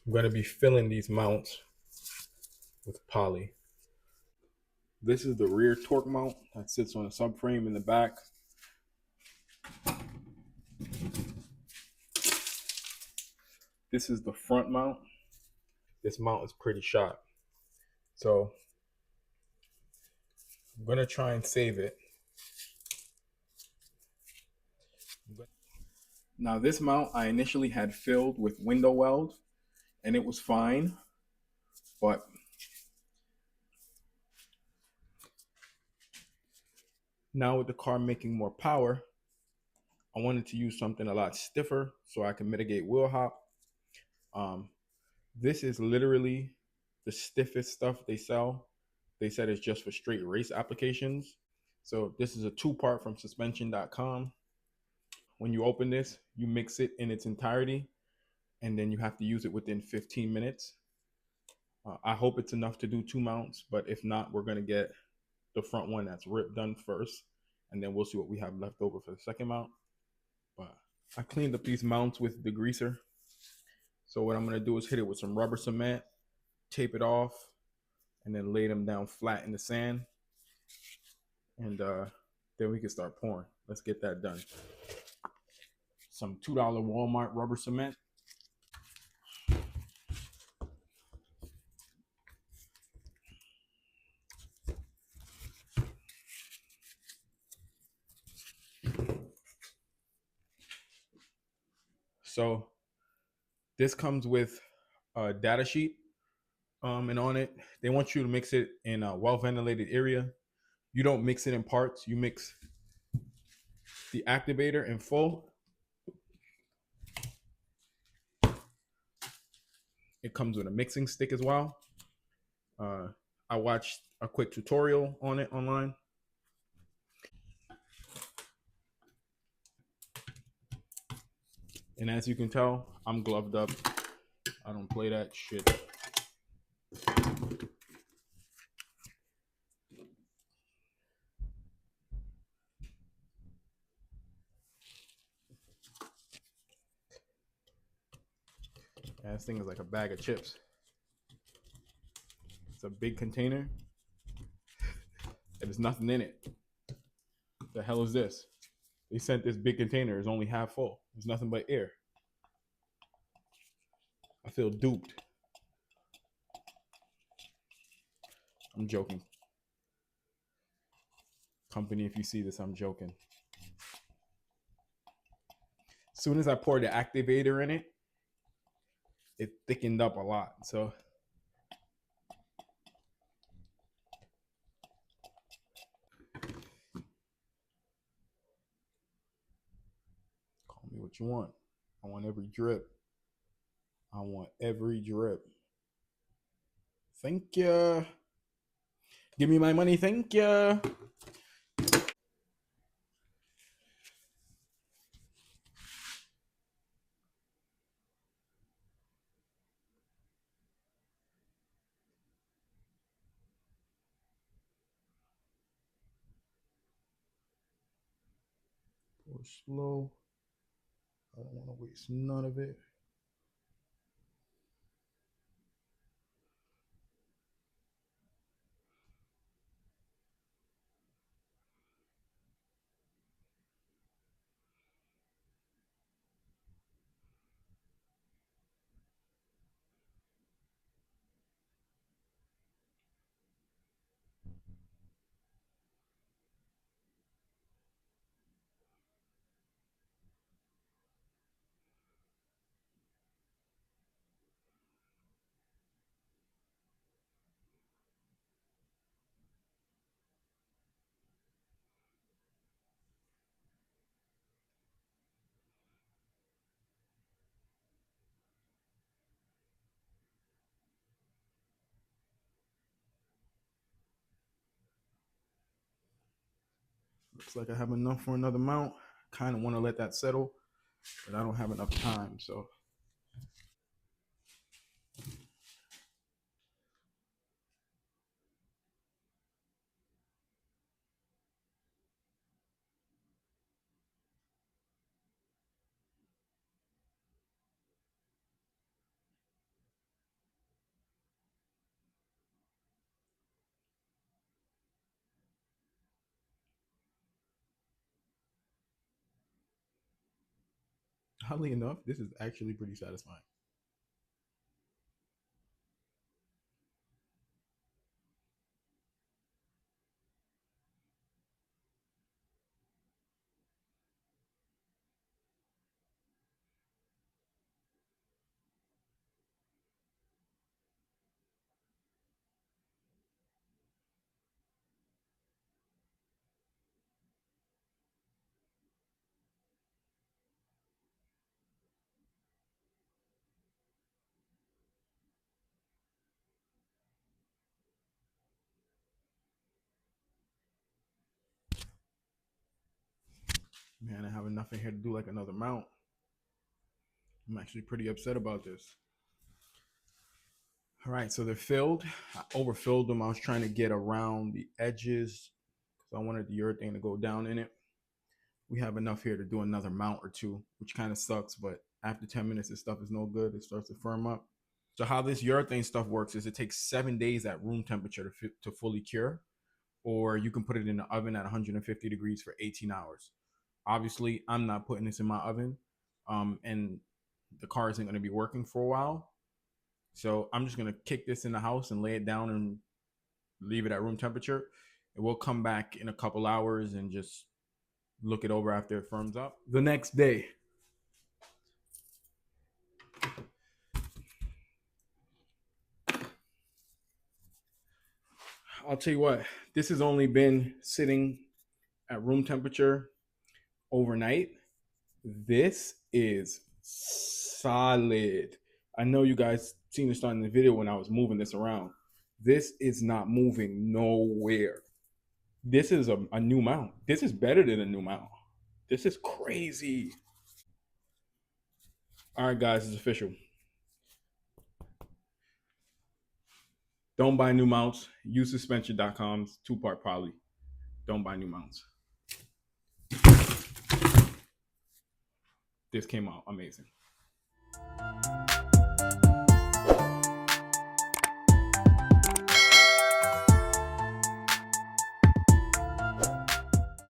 I'm going to be filling these mounts with poly. This is the rear torque mount that sits on a subframe in the back. This is the front mount. This mount is pretty sharp. So I'm going to try and save it. Now this mount I initially had filled with window weld and it was fine, but now with the car making more power, I wanted to use something a lot stiffer so I can mitigate wheel hop. Um, this is literally the stiffest stuff they sell. They said it's just for straight race applications. So this is a two-part from suspension.com. When you open this, you mix it in its entirety, and then you have to use it within 15 minutes. I hope it's enough to do two mounts, but if not, we're going to get the front one that's ripped done first, and then we'll see what we have left over for the second mount. But I cleaned up these mounts with degreaser. So what I'm going to do is hit it with some rubber cement, tape it off, and then lay them down flat in the sand. And then we can start pouring. Let's get that done. Some $2 Walmart rubber cement. So this comes with a data sheet, and on it, they want you to mix it in a well-ventilated area. You don't mix it in parts. You mix the activator in full. It comes with a mixing stick as well. I watched a quick tutorial on it online. And as you can tell, I'm gloved up. I don't play that shit. Yeah, this thing is like a bag of chips. It's a big container. There's nothing in it. The hell is this? They sent this big container. It's only half full. There's nothing but air. I feel duped. I'm joking. Company, if you see this, I'm joking. As soon as I poured the activator in it, it thickened up a lot. So call me what you want. I want every drip. I want every drip. Thank you. Give me my money. Thank you. Pour slow. I don't want to waste none of it. Looks like I have enough for another mount. Kind of want to let that settle, but I don't have enough time. So oddly enough, this is actually pretty satisfying. Man, I have enough in here to do like another mount. I'm actually pretty upset about this. All right, so they're filled. I overfilled them. I was trying to get around the edges because I wanted the urethane to go down in it. We have enough here to do another mount or two, which kind of sucks, but after 10 minutes, this stuff is no good. It starts to firm up. So how this urethane stuff works is it takes 7 days at room temperature to fully cure, or you can put it in the oven at 150 degrees for 18 hours. Obviously, I'm not putting this in my oven, and the car isn't going to be working for a while. So I'm just going to kick this in the house and lay it down and leave it at room temperature. And we'll come back in a couple hours and just look it over after it firms up. The next day, I'll tell you what, this has only been sitting at room temperature overnight. This is solid. I know you guys seen this on the video when I was moving this around. This is not moving nowhere. This is a new mount. This is better than a new mount. This is crazy. All right, guys, it's official. Don't buy new mounts. Use suspension.com's 2-part poly. Don't buy new mounts. This came out amazing.